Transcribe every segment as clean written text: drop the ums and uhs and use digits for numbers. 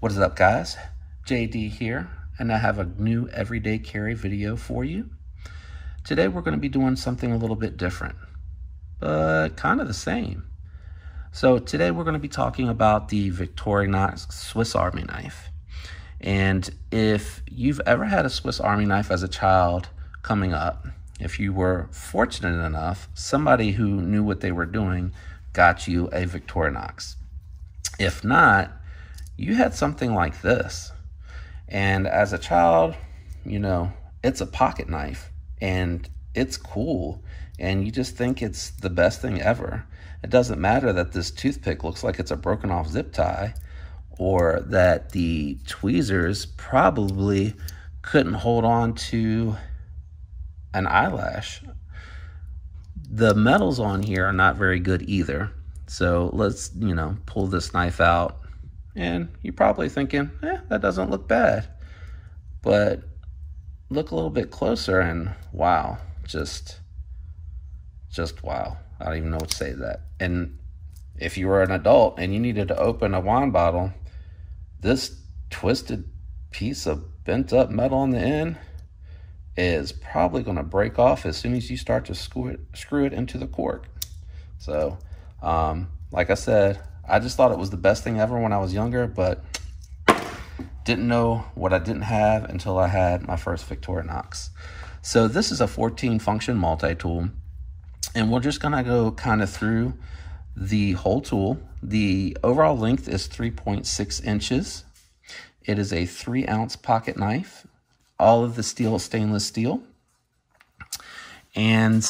What is up, guys? JD here, and I have a new everyday carry video for you. Today we're going to be doing something a little bit different, but kind of the same. So today we're going to be talking about the Victorinox Swiss Army knife. And if you've ever had a Swiss Army knife as a child coming up, if you were fortunate enough, somebody who knew what they were doing got you a Victorinox. If not, you had something like this. And as a child, you know, it's a pocket knife and it's cool. And you just think it's the best thing ever. It doesn't matter that this toothpick looks like it's a broken off zip tie, or that the tweezers probably couldn't hold on to an eyelash. The metals on here are not very good either. So let's, pull this knife out. And you're probably thinking, that doesn't look bad. But look a little bit closer and wow, just wow. I don't even know what to say to that. And if you were an adult and you needed to open a wine bottle, this twisted piece of bent up metal on the end is probably going to break off as soon as you start to screw it into the cork. So, like I said, I just thought it was the best thing ever when I was younger, but didn't know what I didn't have until I had my first Victorinox. So this is a 14 function multi-tool, and we're just gonna go kind of through the whole tool. The overall length is 3.6 inches. It is a 3-ounce pocket knife. All of the steel is stainless steel. And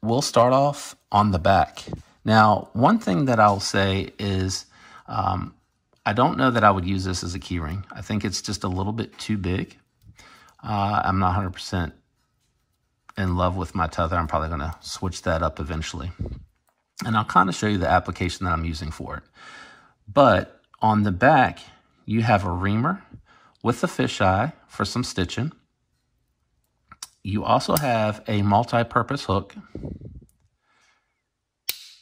we'll start off on the back. Now, one thing that I'll say is I don't know that I would use this as a key ring. I think it's just a little bit too big. I'm not 100% in love with my tether. I'm probably going to switch that up eventually. And I'll kind of show you the application that I'm using for it. But on the back, you have a reamer with a fisheye for some stitching. You also have a multi-purpose hook.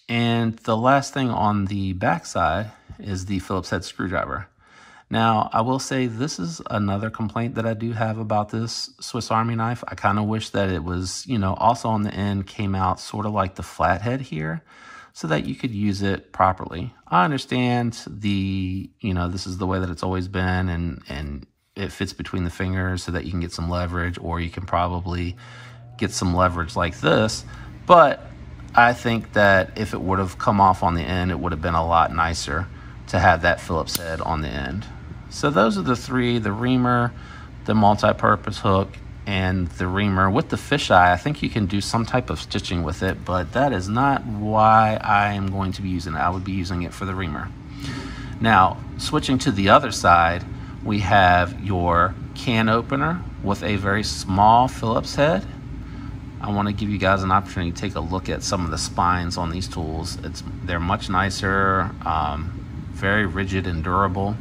And the last thing on the back side is the Phillips head screwdriver. Now, I will say this is another complaint that I do have about this Swiss Army knife. I kind of wish that it was, also on the end came out sort of like the flathead here so that you could use it properly. I understand this is the way that it's always been, and it fits between the fingers so that you can get some leverage, or you can probably get some leverage like this. But I think that if it would have come off on the end, it would have been a lot nicer to have that Phillips head on the end. So those are the three: the reamer, the multi-purpose hook, and the reamer with the fisheye. I think you can do some type of stitching with it, but that is not why I am going to be using it. I would be using it for the reamer. Now, switching to the other side, we have your can opener with a very small Phillips head. I want to give you guys an opportunity to take a look at some of the spines on these tools. They're much nicer, very rigid and durable.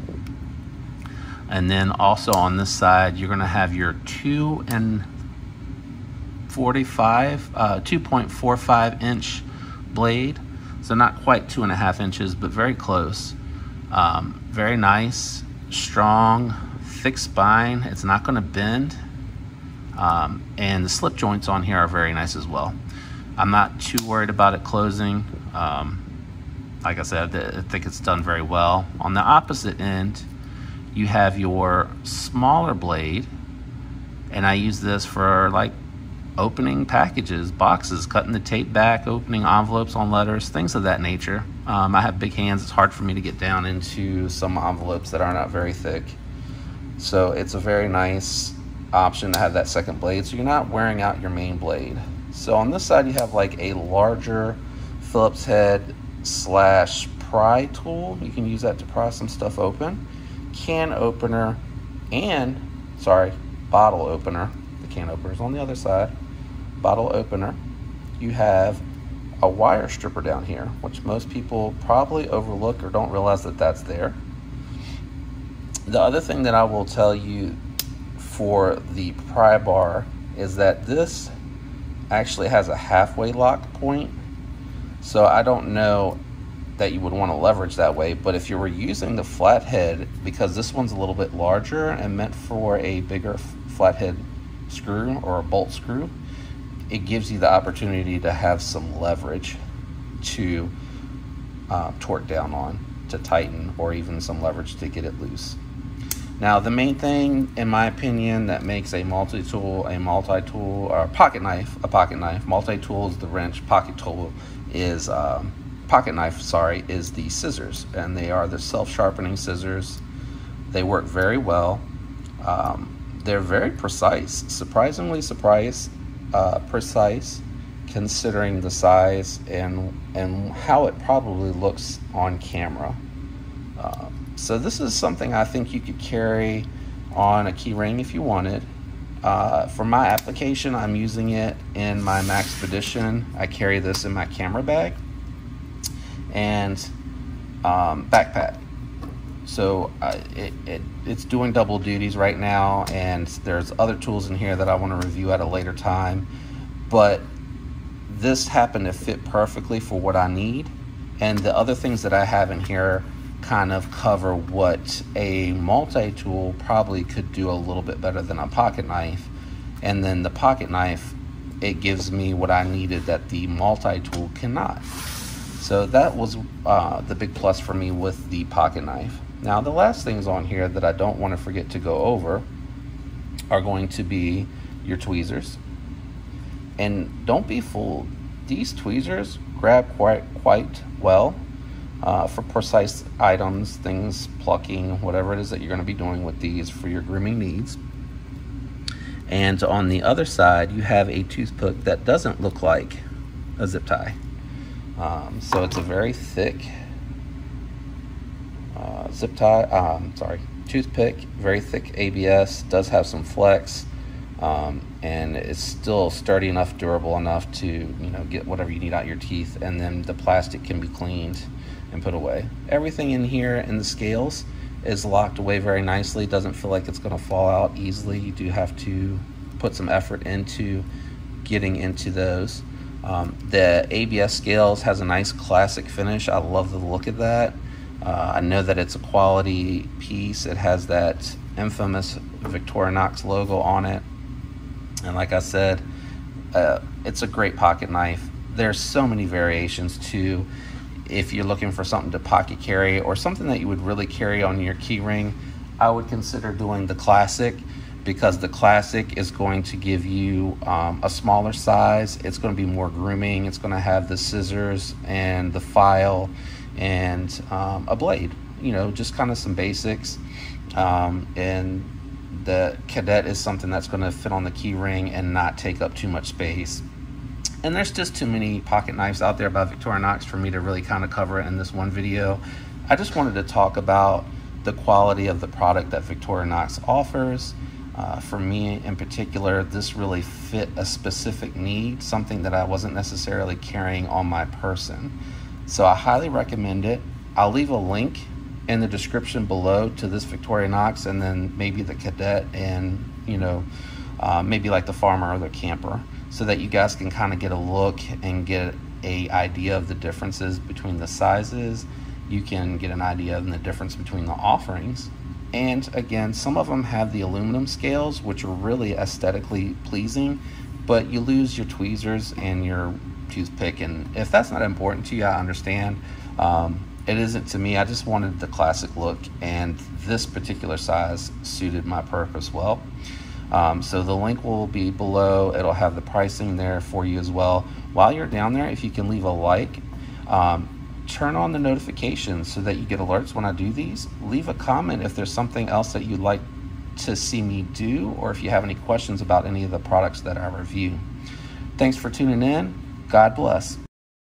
And then also on this side, you're going to have your 2.45 inch blade. So not quite 2.5 inches, but very close. Very nice, strong, thick spine. It's not going to bend. And the slip joints on here are very nice as well. I'm not too worried about it closing. Like I said, I think it's done very well. On the opposite end, you have your smaller blade, and I use this for like opening packages, boxes, cutting the tape back, opening envelopes on letters, things of that nature. I have big hands. It's hard for me to get down into some envelopes that are not very thick. So it's a very nice option to have that second blade, so you're not wearing out your main blade. So on this side, you have like a larger Phillips head slash pry tool. You can use that to pry some stuff open. Can opener and, bottle opener. The can opener is on the other side. Bottle opener. You have a wire stripper down here, which most people probably overlook or don't realize that that's there. The other thing that I will tell you for the pry bar is that this actually has a halfway lock point. So I don't know that you would want to leverage that way. But if you were using the flathead, because this one's a little bit larger and meant for a bigger flathead screw or a bolt screw, it gives you the opportunity to have some leverage to torque down on, to tighten, or even some leverage to get it loose. Now, the main thing, in my opinion, that makes a multi-tool a multi-tool, or a pocket knife, multi-tool is the wrench, pocket knife, sorry, is the scissors, and they are the self-sharpening scissors. They work very well. They're very precise, surprisingly precise, considering the size and how it probably looks on camera. So this is something I think you could carry on a key ring if you wanted. For my application, I'm using it in my Maxpedition. I carry this in my camera bag and backpack. So it's doing double duties right now, and there's other tools in here that I want to review at a later time. But this happened to fit perfectly for what I need, and the other things that I have in here kind of cover what a multi-tool probably could do a little bit better than a pocket knife. And then the pocket knife, it gives me what I needed that the multi-tool cannot. So that was the big plus for me with the pocket knife. Now, the last things on here that I don't want to forget to go over are going to be your tweezers. And don't be fooled, these tweezers grab quite well for precise items, things, plucking, whatever it is that you're going to be doing with these for your grooming needs. And on the other side, you have a toothpick that doesn't look like a zip tie. So it's a very thick toothpick, very thick ABS, does have some flex, and it's still sturdy enough, durable enough to, you know, get whatever you need out your teeth, and then the plastic can be cleaned and put away. Everything in here in the scales is locked away very nicely. Doesn't feel like it's going to fall out easily. You do have to put some effort into getting into those. The ABS scales has a nice classic finish. I love the look of that. I know that it's a quality piece. It has that infamous Victorinox logo on it, and like I said, it's a great pocket knife. There's so many variations too. If you're looking for something to pocket carry or something that you would really carry on your key ring, I would consider doing the classic, because the classic is going to give you a smaller size. It's going to be more grooming. It's going to have the scissors and the file and a blade, you know, just kind of some basics. And the Cadet is something that's going to fit on the key ring and not take up too much space. And there's just too many pocket knives out there by Victorinox for me to really kind of cover it in this one video. I just wanted to talk about the quality of the product that Victorinox offers. For me in particular, this really fit a specific need, something that I wasn't necessarily carrying on my person. So I highly recommend it. I'll leave a link in the description below to this Victorinox, and then maybe the Cadet, and, you know, maybe like the Farmer or the Camper, so that you guys can kind of get a look and get an idea of the differences between the sizes. You can get an idea of the difference between the offerings. And again, some of them have the aluminum scales, which are really aesthetically pleasing, but you lose your tweezers and your toothpick. And if that's not important to you, I understand. It isn't to me. I just wanted the classic look, and this particular size suited my purpose well. So the link will be below. It'll have the pricing there for you as well. While you're down there, if you can leave a like, turn on the notifications so that you get alerts when I do these. Leave a comment if there's something else that you'd like to see me do, or if you have any questions about any of the products that I review. Thanks for tuning in. God bless.